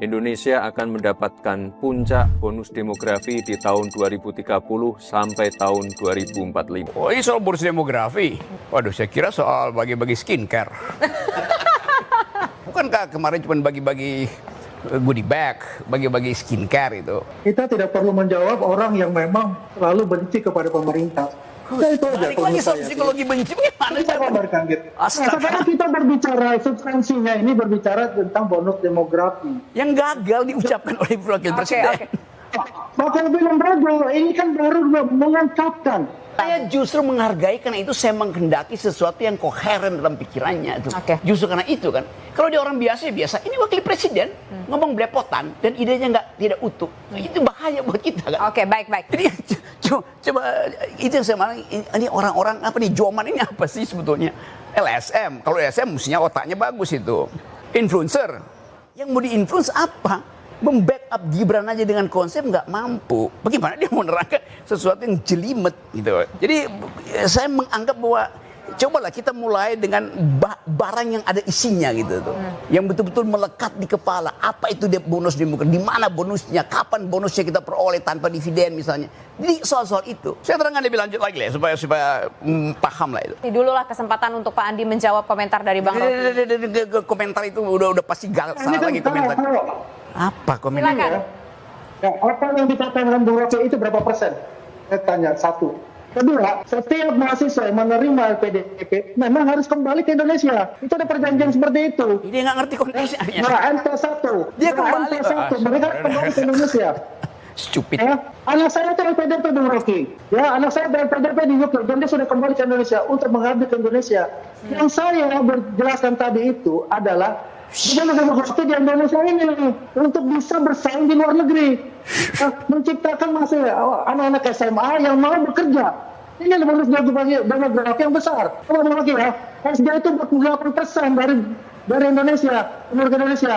Indonesia akan mendapatkan puncak bonus demografi di tahun 2030 sampai tahun 2045. Oh, ini soal bonus demografi. Waduh, saya kira soal bagi-bagi skincare. Bukankah kemarin cuma bagi-bagi goodie bag, bagi-bagi skincare itu? Kita tidak perlu menjawab orang yang memang selalu benci kepada pemerintah. Ya, itu aja. Balik lagi soal psikologi benci, bagaimana? Kita kabarkan gitu. Astaga. Sekarang kita berbicara substansinya ini berbicara tentang bonus demografi. Yang gagal diucapkan oleh wakil presiden. Maka bilang gagal, ini kan baru mengungkapkan. Saya justru menghargai karena itu saya menghendaki sesuatu yang koheren dalam pikirannya itu. Oke. Justru karena itu kan. Kalau dia orang biasa ini wakil presiden ngomong belepotan dan idenya tidak utuh. Itu bahaya buat kita kan. Oke, baik. Jadi coba itu yang saya malah ini orang-orang apa nih Joman ini apa sih sebetulnya? LSM. Kalau LSM mestinya otaknya bagus itu. Influencer. Yang mau diinfluence apa? Membackup Gibran aja dengan konsep nggak mampu. Bagaimana dia mau menerangkan sesuatu yang jelimet gitu. Jadi saya menganggap bahwa cobalah kita mulai dengan barang yang ada isinya gitu tuh. Yang betul-betul melekat di kepala. Apa itu dia bonus demografi? Di mana bonusnya? Kapan bonusnya kita peroleh tanpa dividen misalnya? Jadi soal-soal itu. Saya terangkan lebih lanjut lagi lah supaya paham lah itu. Ini dululah kesempatan untuk Pak Andi menjawab komentar dari Bang Rocky. Komentar itu udah pasti salah lagi komentar. Apa komentar? Silakan. Ya, apa yang dikatakan Bung Rocky itu berapa persen? Saya tanya, satu. Kedua, setiap mahasiswa yang menerima LPDP memang harus kembali ke Indonesia. Itu ada perjanjian seperti itu. Dia nggak ngerti kondisinya. Nah, NT1. Dia kembali. NT1, mereka kembali ke Indonesia. Stupid. Ya, anak saya itu LPDP Bung Rocky. Ya, anak saya LPDP di UK dan dia sudah kembali ke Indonesia untuk mengabdi ke Indonesia. Yang saya berjelaskan tadi itu adalah dia menjadi di Indonesia ini untuk bisa bersaing di luar negeri, menciptakan masih anak-anak SMA yang mau bekerja. Ini adalah bonus demografi yang besar. Kalau lagi ya, SD itu 48% dari Indonesia, penduduk Indonesia.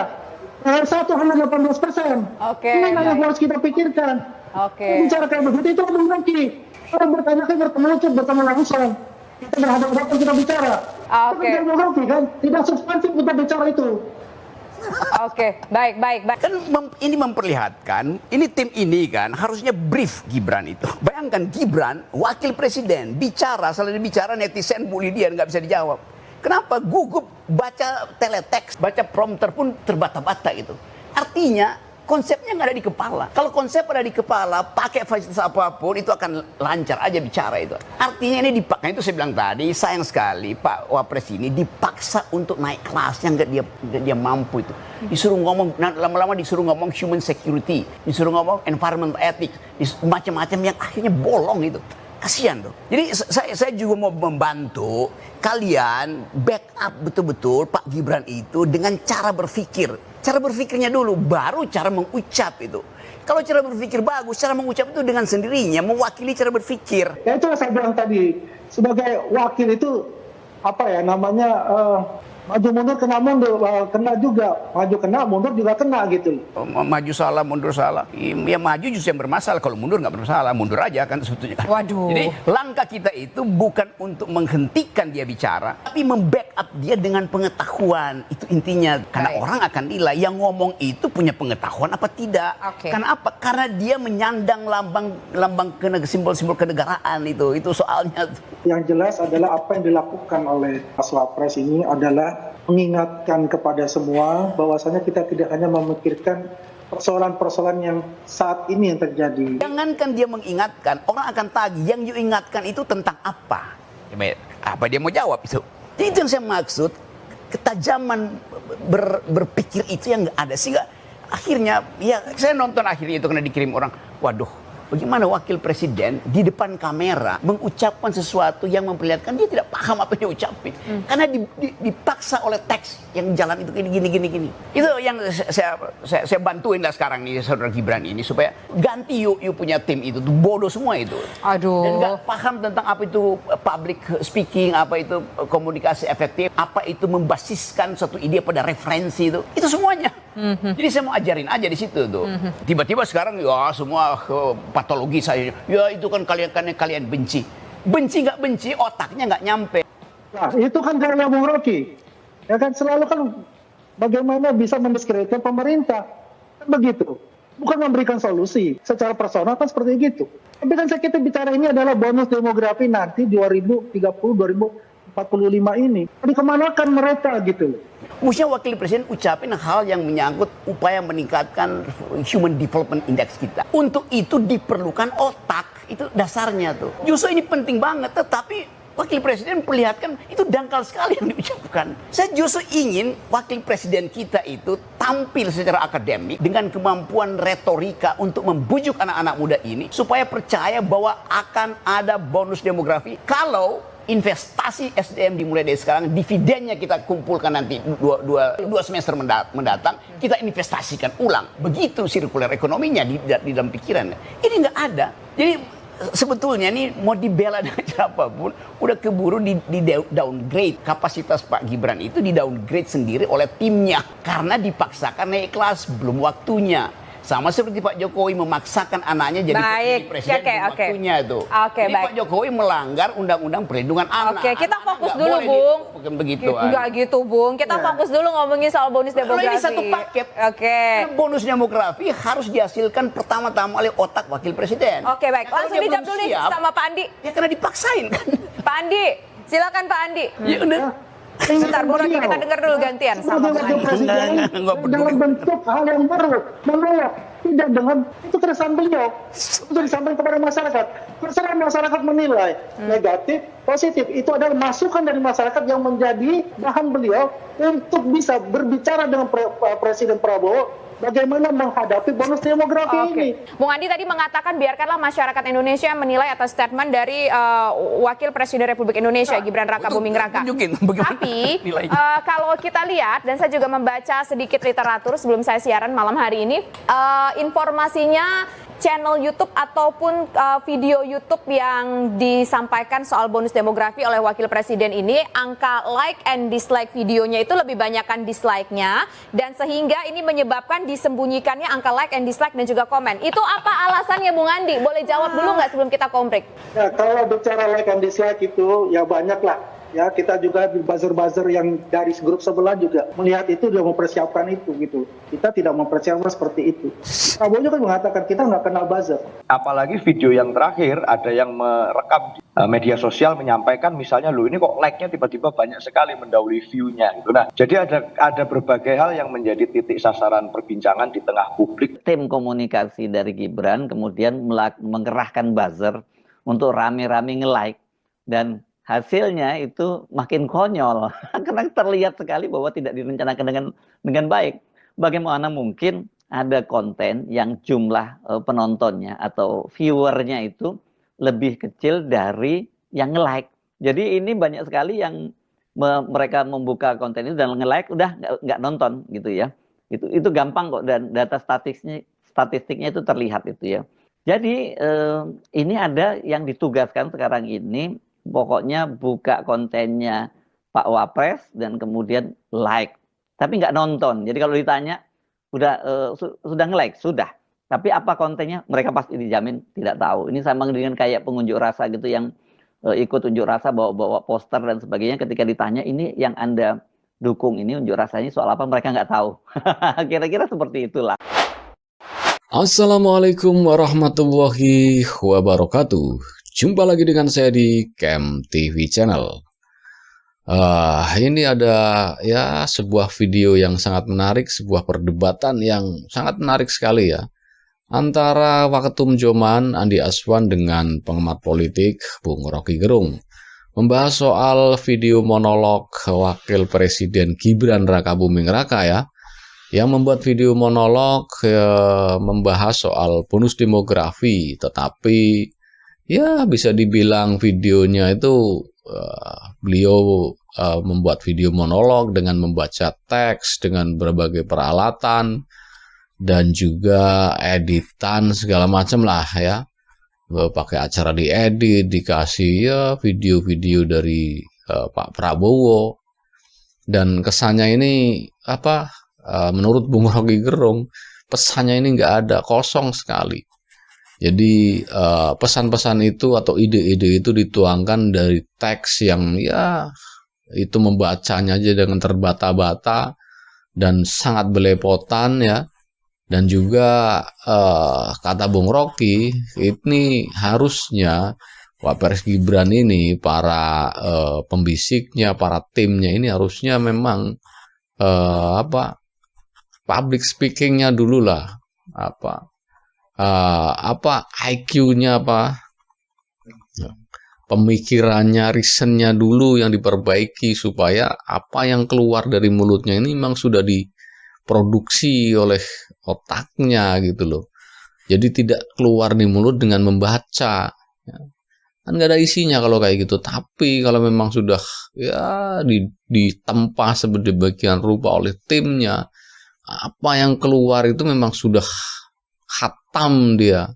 R1 hanya 18%. Oke, ini yang baik. harus kita pikirkan. Oke. Bicara kayak begitu itu belum lagi. Kalau bertanya bertemu langsung. Kita berhadapan kita bicara. Oke. Tapi demografi kan tidak substantif kita bicara itu. Oke, baik. Kan ini memperlihatkan, ini tim ini kan harusnya brief Gibran itu. Bayangkan Gibran, wakil presiden, bicara, selalu bicara netizen bully dia, nggak bisa dijawab. Kenapa? Gugup baca teletext, baca prompter pun terbata-bata gitu. Artinya konsepnya nggak ada di kepala. Kalau konsep ada di kepala, pakai fasilitas apapun itu akan lancar aja bicara itu. Artinya ini dipaksa. Itu saya bilang tadi, sayang sekali Pak Wapres ini dipaksa untuk naik kelasnya nggak dia mampu itu. Disuruh ngomong, lama-lama disuruh ngomong human security, disuruh ngomong environmental ethics, macam-macam yang akhirnya bolong itu. Kasihan tuh. Jadi saya juga mau membantu kalian backup betul-betul Pak Gibran itu dengan cara berpikir. Cara berpikirnya dulu, baru cara mengucap itu. Kalau cara berpikir bagus, cara mengucap itu dengan sendirinya mewakili cara berpikir. Ya itu saya bilang tadi, sebagai wakil itu apa ya namanya maju mundur kena mundur, kena juga, maju kena mundur juga kena gitu. Maju salah, mundur salah. Ya maju justru yang bermasalah, kalau mundur nggak bermasalah, mundur aja kan sebetulnya. Waduh. Jadi langkah kita itu bukan untuk menghentikan dia bicara, tapi membackup dia dengan pengetahuan. Itu intinya. Karena Baik. orang akan nilai yang ngomong itu punya pengetahuan apa tidak. Oke. Karena apa? Karena dia menyandang lambang simbol-simbol kenegaraan itu soalnya. Yang jelas adalah apa yang dilakukan oleh Mas Wapres ini adalah mengingatkan kepada semua bahwasanya kita tidak hanya memikirkan persoalan-persoalan yang saat ini yang terjadi. Jangankan dia mengingatkan, orang akan tagih. Yang you ingatkan itu tentang apa? Apa dia mau jawab itu? Jadi itu yang saya maksud, ketajaman berpikir itu yang nggak ada. Sehingga akhirnya, ya saya nonton akhirnya itu karena dikirim orang, waduh, bagaimana wakil presiden di depan kamera mengucapkan sesuatu yang memperlihatkan dia tidak paham apa yang dia ucapin. Karena dipaksa oleh teks yang jalan itu gini. Itu yang saya bantuin lah sekarang nih saudara Gibran ini supaya ganti you punya tim itu. Bodoh semua itu. Aduh. Dan nggak paham tentang apa itu public speaking, apa itu komunikasi efektif, apa itu membasiskan suatu ide pada referensi itu. Itu semuanya. Jadi saya mau ajarin aja di situ tuh. Tiba-tiba sekarang ya semua patologi saya. Ya itu kan kalian benci. Benci nggak benci, otaknya nggak nyampe. Nah, itu kan gaya Bung Rocky. Ya kan selalu kan bagaimana bisa mendiskreditkan pemerintah. Begitu. Bukan memberikan solusi. Secara personal kan seperti itu. Tapi kan kita bicara ini adalah bonus demografi nanti 2030, 2045 ini. Dikemanakan mereka gitu loh. Mestinya wakil presiden ucapin hal yang menyangkut upaya meningkatkan Human Development Index kita. Untuk itu diperlukan otak. Itu dasarnya tuh. Justru ini penting banget. Tetapi wakil presiden perlihatkan itu dangkal sekali yang diucapkan. Saya justru ingin wakil presiden kita itu tampil secara akademik dengan kemampuan retorika untuk membujuk anak-anak muda ini supaya percaya bahwa akan ada bonus demografi kalau investasi SDM dimulai dari sekarang, dividennya kita kumpulkan nanti dua semester mendatang, kita investasikan ulang. Begitu sirkuler ekonominya di dalam pikiran. Ini nggak ada. Jadi sebetulnya ini mau dibela dengan cara apapun, udah keburu di downgrade. Kapasitas Pak Gibran itu di downgrade sendiri oleh timnya karena dipaksakan naik kelas, belum waktunya. Sama seperti Pak Jokowi memaksakan anaknya jadi presiden belum waktunya itu. Ini Pak Jokowi melanggar Undang-Undang Perlindungan Anak. Oke, kita fokus dulu, Bung. Enggak gitu, Bung. Kita fokus dulu ngomongin soal bonus demografi. Ini satu paket. Oke. Bonus demografi harus dihasilkan pertama-tama oleh otak wakil presiden. Oke, baik. Langsung dijawab dulu nih sama Pak Andi. Ya karena dipaksain kan. Pak Andi, silakan Pak Andi. Ya udah. Sebentar, Bu Rocky, kita dengar dulu gantian sama Pak Andi. Dalam bentuk hal yang baru, menolak. Tidak dengan itu keresahan beliau untuk disampaikan kepada masyarakat. Terserah masyarakat menilai negatif, positif. Itu adalah masukan dari masyarakat yang menjadi bahan beliau untuk bisa berbicara dengan Presiden Prabowo bagaimana menghadapi bonus demografi ini. Bung Andi tadi mengatakan biarkanlah masyarakat Indonesia menilai atas statement dari Wakil Presiden Republik Indonesia Gibran Rakabuming Raka. Tapi kalau kita lihat dan saya juga membaca sedikit literatur sebelum saya siaran malam hari ini, informasinya channel YouTube ataupun video YouTube yang disampaikan soal bonus demografi oleh Wakil Presiden ini, angka like and dislike videonya itu lebih banyakkan dislike-nya, dan sehingga ini menyebabkan disembunyikannya angka like and dislike dan juga komen. Itu apa alasannya, Bung Andi? Boleh jawab dulu nggak sebelum kita komprik? Ya, kalau bicara like and dislike itu ya banyak lah. Ya, kita juga di buzzer-buzzer yang dari grup sebelah juga melihat itu, dia mempersiapkan itu gitu. Kita tidak mempersiapkan seperti itu. Prabowo juga mengatakan kita nggak kenal buzzer. Apalagi video yang terakhir ada yang merekam media sosial menyampaikan misalnya loh ini kok like-nya tiba-tiba banyak sekali mendahului view-nya gitu. Nah, jadi ada berbagai hal yang menjadi titik sasaran perbincangan di tengah publik. Tim komunikasi dari Gibran kemudian mengerahkan buzzer untuk rame-rame nge-like, dan hasilnya itu makin konyol karena terlihat sekali bahwa tidak direncanakan dengan baik. Bagaimana mungkin ada konten yang jumlah penontonnya atau viewernya itu lebih kecil dari yang nge-like. Jadi ini banyak sekali yang mereka membuka konten itu dan nge-like udah nggak nonton gitu ya. Itu gampang kok, dan data statistiknya itu terlihat itu ya. Jadi ini ada yang ditugaskan sekarang ini, pokoknya buka kontennya Pak Wapres dan kemudian like, tapi nggak nonton. Jadi kalau ditanya sudah nge-like, sudah, tapi apa kontennya, mereka pasti dijamin tidak tahu. Ini sama dengan kayak pengunjuk rasa gitu yang ikut unjuk rasa bawa poster dan sebagainya. Ketika ditanya ini yang Anda dukung ini unjuk rasanya soal apa, mereka nggak tahu. Kira-kira seperti itulah. Assalamualaikum warahmatullahi wabarakatuh. Jumpa lagi dengan saya di Kem TV Channel. Ini ada ya sebuah video yang sangat menarik, sebuah perdebatan yang sangat menarik sekali ya, antara Waketum Joman Andi Aswan dengan pengamat politik Bung Rocky Gerung, membahas soal video monolog Wakil Presiden Gibran Rakabuming Raka ya, yang membuat video monolog membahas soal bonus demografi, tetapi ya bisa dibilang videonya itu beliau membuat video monolog dengan membaca teks dengan berbagai peralatan dan juga editan segala macam lah ya, pakai acara diedit, dikasih ya video-video dari Pak Prabowo, dan kesannya ini apa, menurut Bung Rocky Gerung pesannya ini nggak ada, kosong sekali. Jadi pesan-pesan itu atau ide-ide itu dituangkan dari teks yang ya itu membacanya aja dengan terbata-bata dan sangat belepotan ya, Dan juga kata Bung Rocky, ini harusnya Wapres Gibran ini, para pembisiknya, para timnya ini harusnya memang public speakingnya dulu lah, IQ-nya pemikirannya, reasonnya dulu yang diperbaiki supaya apa yang keluar dari mulutnya ini memang sudah diproduksi oleh otaknya gitu loh. Jadi tidak keluar di mulut dengan membaca. Kan nggak ada isinya kalau kayak gitu. Tapi kalau memang sudah ya ditempa sedemikian rupa oleh timnya, apa yang keluar itu memang sudah khatam dia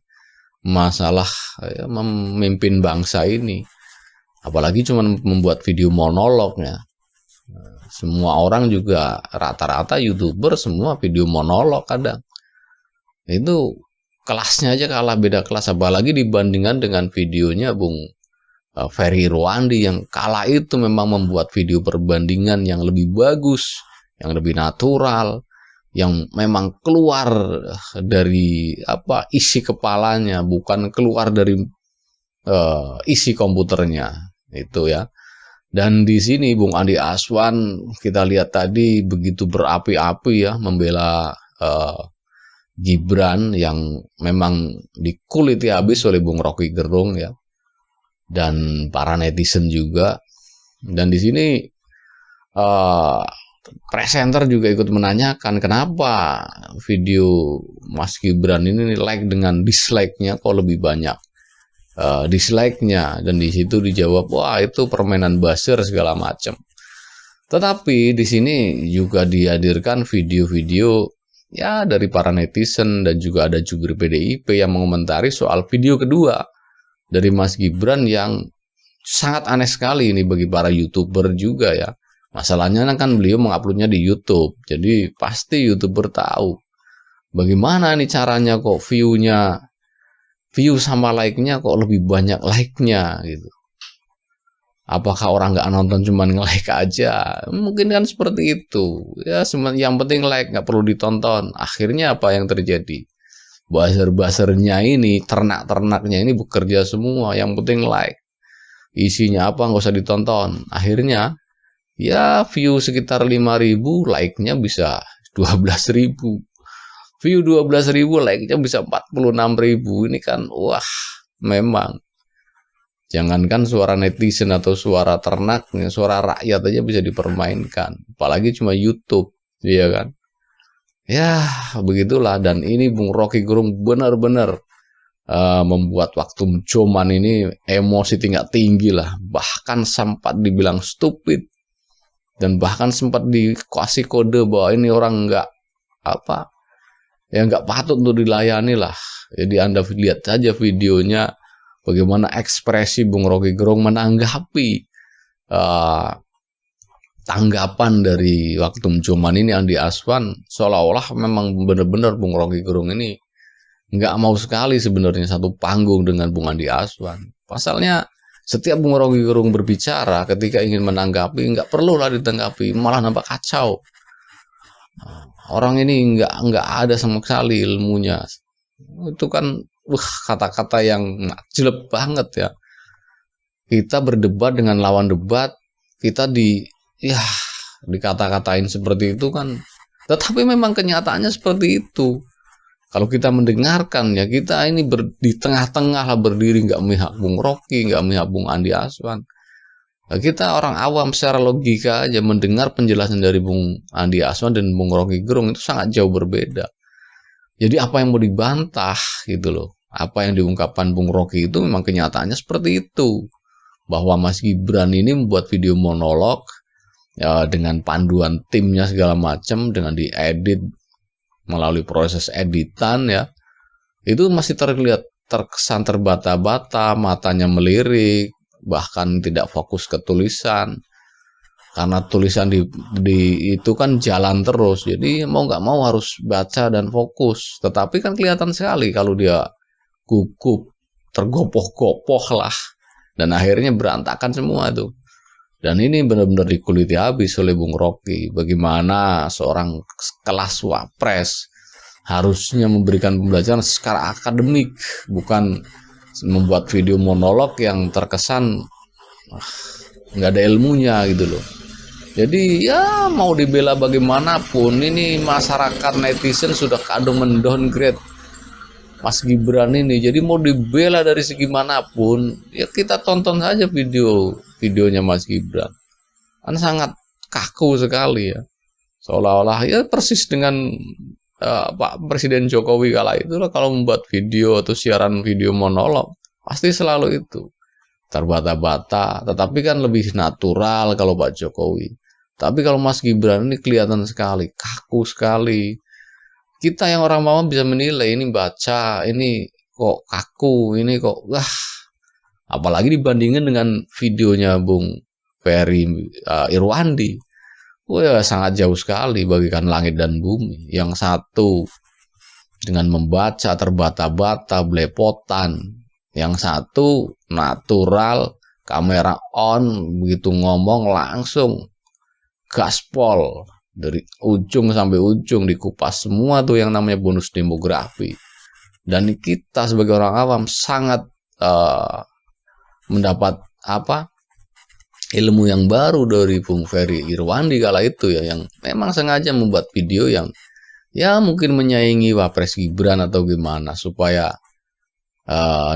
masalah ya, memimpin bangsa ini. Apalagi cuma membuat video monolog ya. Semua orang juga rata-rata YouTuber semua video monolog kadang. Itu kelasnya aja kalah, beda kelas, apalagi dibandingkan dengan videonya Bung Ferry Irwandi yang kala itu memang membuat video perbandingan yang lebih bagus, yang lebih natural, yang memang keluar dari isi kepalanya, bukan keluar dari isi komputernya itu ya. Dan di sini Bung Andi Aswan kita lihat tadi begitu berapi-api ya membela Gibran yang memang dikuliti habis oleh Bung Rocky Gerung ya, dan para netizen juga. Dan di sini presenter juga ikut menanyakan kenapa video Mas Gibran ini like dengan dislike-nya kok lebih banyak dislike-nya, dan di situ dijawab wah itu permainan buzzer segala macam. Tetapi di sini juga dihadirkan video-video ya dari para netizen dan juga ada jubir PDIP yang mengomentari soal video kedua dari Mas Gibran yang sangat aneh sekali ini bagi para YouTuber juga ya. Masalahnya kan beliau menguploadnya di YouTube, jadi pasti YouTuber tahu bagaimana nih caranya kok view sama like-nya kok lebih banyak like-nya gitu. Apakah orang nggak nonton cuman nge-like aja? Mungkin kan seperti itu. Ya, yang penting like, nggak perlu ditonton. Akhirnya apa yang terjadi? Buzzer-buzzernya ini, ternak-ternaknya ini bekerja semua. Yang penting like. Isinya apa nggak usah ditonton. Akhirnya ya view sekitar 5.000, like-nya bisa 12.000. View 12.000, like-nya bisa 46.000. Ini kan wah, memang jangankan suara netizen atau suara ternaknya, suara rakyat aja bisa dipermainkan. Apalagi cuma YouTube, iya kan? Ya, begitulah. Dan ini Bung Rocky Gerung benar-benar membuat waktu Joman ini emosi tingkat tinggi lah. Bahkan sempat dibilang stupid. Dan bahkan sempat dikasih kode bahwa ini orang nggak patut untuk dilayani lah. Jadi Anda lihat saja videonya bagaimana ekspresi Bung Rocky Gerung menanggapi tanggapan dari Waktu Joman ini Andi Aswan, seolah-olah memang benar-benar Bung Rocky Gerung ini nggak mau sekali sebenarnya satu panggung dengan Bung Andi Aswan. Pasalnya setiap Bung Rocky Gerung berbicara ketika ingin menanggapi nggak perlulah ditanggapi, malah nampak kacau. Orang ini nggak ada sama sekali ilmunya. Itu kan kata-kata yang jelek banget ya. Kita berdebat dengan lawan debat, kita dikata-katain seperti itu kan. Tetapi memang kenyataannya seperti itu. Kalau kita mendengarkan ya, kita ini di tengah-tengah lah berdiri, nggak memihak Bung Rocky, nggak memihak Bung Andi Aswan. Nah, kita orang awam secara logika aja mendengar penjelasan dari Bung Andi Aswan dan Bung Rocky Gerung itu sangat jauh berbeda. Jadi apa yang mau dibantah gitu loh. Apa yang diungkapkan Bung Rocky itu memang kenyataannya seperti itu. Bahwa Mas Gibran ini membuat video monolog ya, dengan panduan timnya segala macam, dengan diedit melalui proses editan ya. Itu masih terkesan terbata-bata, matanya melirik, bahkan tidak fokus ke tulisan. Karena tulisan itu kan jalan terus, jadi mau nggak mau harus baca dan fokus. Tetapi kan kelihatan sekali kalau dia gugup, tergopoh-gopoh lah, dan akhirnya berantakan semua itu. Dan ini benar-benar dikuliti habis oleh Bung Rocky. Bagaimana seorang kelas Wapres harusnya memberikan pembelajaran secara akademik, bukan membuat video monolog yang terkesan nggak ada ilmunya gitu loh. Jadi ya mau dibela bagaimanapun, ini masyarakat netizen sudah kadung mendowngrade Mas Gibran ini. Jadi mau dibela dari segi manapun, ya kita tonton saja videonya Mas Gibran. Kan sangat kaku sekali ya. Seolah-olah ya persis dengan Pak Presiden Jokowi kala itu lah, kalau membuat video atau siaran video monolog pasti selalu itu terbata-bata, tetapi kan lebih natural kalau Pak Jokowi. Tapi kalau Mas Gibran ini kelihatan sekali kaku sekali. Kita yang orang awam bisa menilai, ini baca ini kok kaku, ini kok apalagi dibandingin dengan videonya Bung Ferry Irwandi. Wah, sangat jauh sekali bagikan langit dan bumi. Yang satu dengan membaca terbata-bata, belepotan. Yang satu natural, kamera on, begitu ngomong langsung gaspol dari ujung sampai ujung, dikupas semua tuh yang namanya bonus demografi. Dan kita sebagai orang awam sangat mendapat ilmu yang baru dari Bung Ferry Irwandi kala itu ya, yang memang sengaja membuat video yang ya mungkin menyaingi Wapres Gibran atau gimana, supaya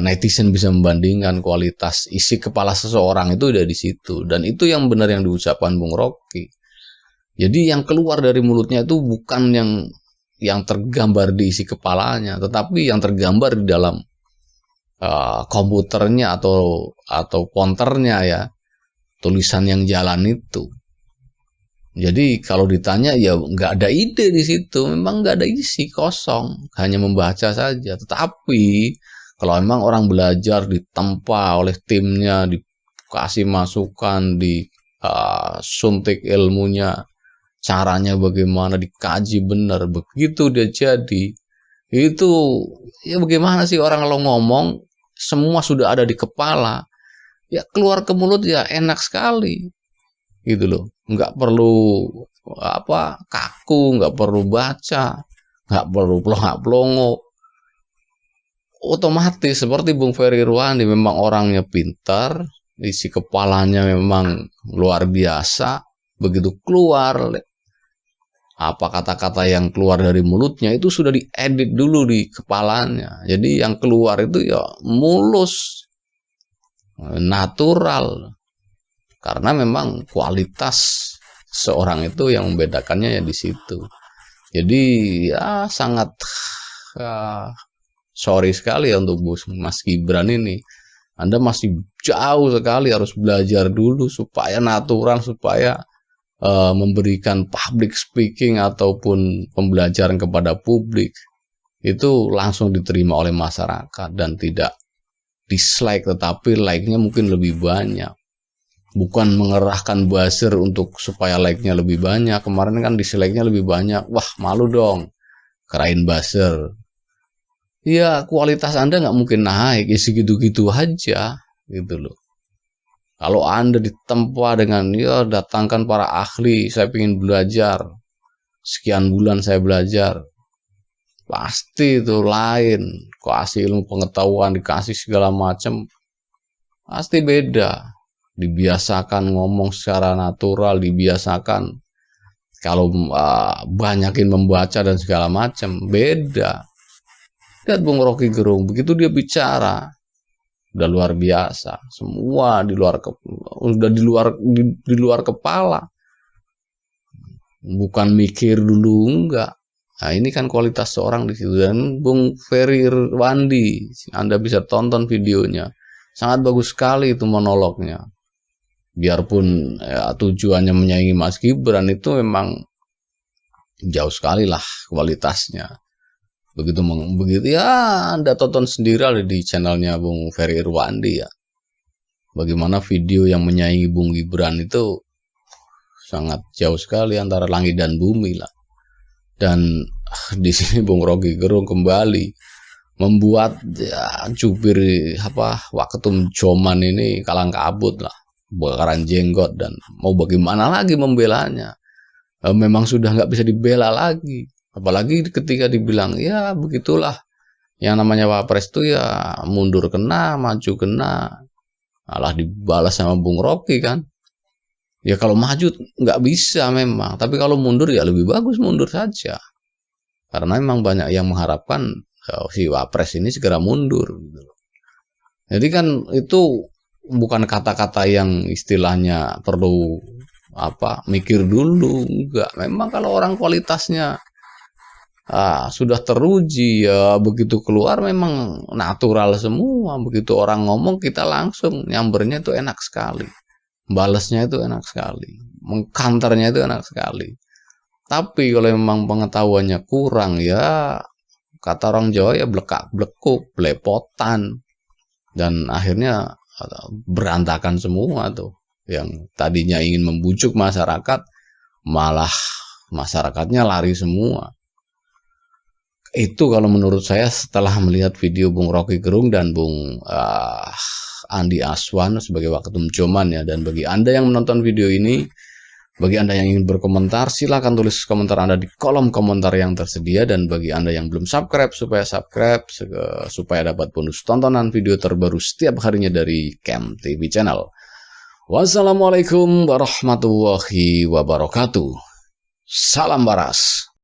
netizen bisa membandingkan kualitas isi kepala seseorang itu udah di situ. Dan itu yang benar yang diucapkan Bung Rocky. Jadi yang keluar dari mulutnya itu bukan yang tergambar di isi kepalanya, tetapi yang tergambar di dalam komputernya atau ponternya ya, tulisan yang jalan itu. Jadi kalau ditanya ya nggak ada ide di situ, memang nggak ada isi, kosong, hanya membaca saja. Tetapi kalau memang orang belajar ditempa oleh timnya, dikasih masukan, disuntik ilmunya, caranya bagaimana, dikaji benar, begitu dia jadi, itu ya bagaimana sih orang kalau ngomong semua sudah ada di kepala, ya keluar ke mulut ya enak sekali gitu loh, nggak perlu kaku, nggak perlu baca, nggak perlu pelongo-pelongo, otomatis seperti Bung Ferry Irwandi, memang orangnya pintar, isi kepalanya memang luar biasa. Begitu keluar apa kata-kata yang keluar dari mulutnya itu sudah diedit dulu di kepalanya, jadi yang keluar itu ya mulus, natural, karena memang kualitas seorang itu yang membedakannya ya di situ. Jadi ya sangat sorry sekali ya untuk Mas Gibran ini, Anda masih jauh sekali, harus belajar dulu supaya natural, supaya memberikan public speaking ataupun pembelajaran kepada publik itu langsung diterima oleh masyarakat dan tidak dislike, tetapi like-nya mungkin lebih banyak. Bukan mengerahkan buzzer untuk supaya like-nya lebih banyak. Kemarin kan dislike-nya lebih banyak. Wah, malu dong kerain buzzer. Ya, kualitas Anda nggak mungkin naik, ya segitu-gitu aja gitu loh. Kalau Anda ditempa dengan ya datangkan para ahli, saya ingin belajar, sekian bulan saya belajar, pasti itu lain. Kasih ilmu pengetahuan, dikasih segala macam, pasti beda. Dibiasakan ngomong secara natural, dibiasakan kalau banyakin membaca dan segala macam, beda. Lihat Bung Rocky Gerung, begitu dia bicara udah luar biasa, semua udah di luar kepala, bukan mikir dulu, enggak. Nah ini kan kualitas seorang di situ. Dan Bung Ferry Irwandi, Anda bisa tonton videonya, sangat bagus sekali itu monolognya. Biarpun ya, tujuannya menyaingi Mas Gibran, itu memang jauh sekali lah kualitasnya. Begitu ya, Anda tonton sendiri di channelnya Bung Ferry Irwandi ya, bagaimana video yang menyaingi Bung Gibran itu sangat jauh sekali antara langit dan bumi lah. Dan di sini Bung Rocky Gerung kembali membuat ya, jubir Waketum Joman ini kalang kabut lah, bakaran jenggot, dan mau bagaimana lagi membelanya, memang sudah nggak bisa dibela lagi. Apalagi ketika dibilang, ya begitulah, yang namanya Wapres itu ya mundur kena, maju kena. Malah dibalas sama Bung Rocky kan. Ya kalau maju nggak bisa memang, tapi kalau mundur ya lebih bagus mundur saja. Karena memang banyak yang mengharapkan si Wapres ini segera mundur. Gitu. Jadi kan itu bukan kata-kata yang istilahnya perlu mikir dulu, enggak. Memang kalau orang kualitasnya sudah teruji, ya begitu keluar memang natural semua. Begitu orang ngomong kita langsung nyambernya itu enak sekali, balesnya itu enak sekali, mengkanternya itu enak sekali. Tapi kalau memang pengetahuannya kurang, ya kata orang Jawa ya blekak-blekuk, belepotan, dan akhirnya berantakan semua tuh. Yang tadinya ingin membujuk masyarakat, malah masyarakatnya lari semua. Itu kalau menurut saya setelah melihat video Bung Rocky Gerung dan Bung Andi Aswan sebagai Waketum Joman ya. Dan bagi Anda yang menonton video ini, bagi Anda yang ingin berkomentar, silakan tulis komentar Anda di kolom komentar yang tersedia. Dan bagi Anda yang belum subscribe, supaya dapat bonus tontonan video terbaru setiap harinya dari Camp TV Channel. Wassalamualaikum warahmatullahi wabarakatuh. Salam waras.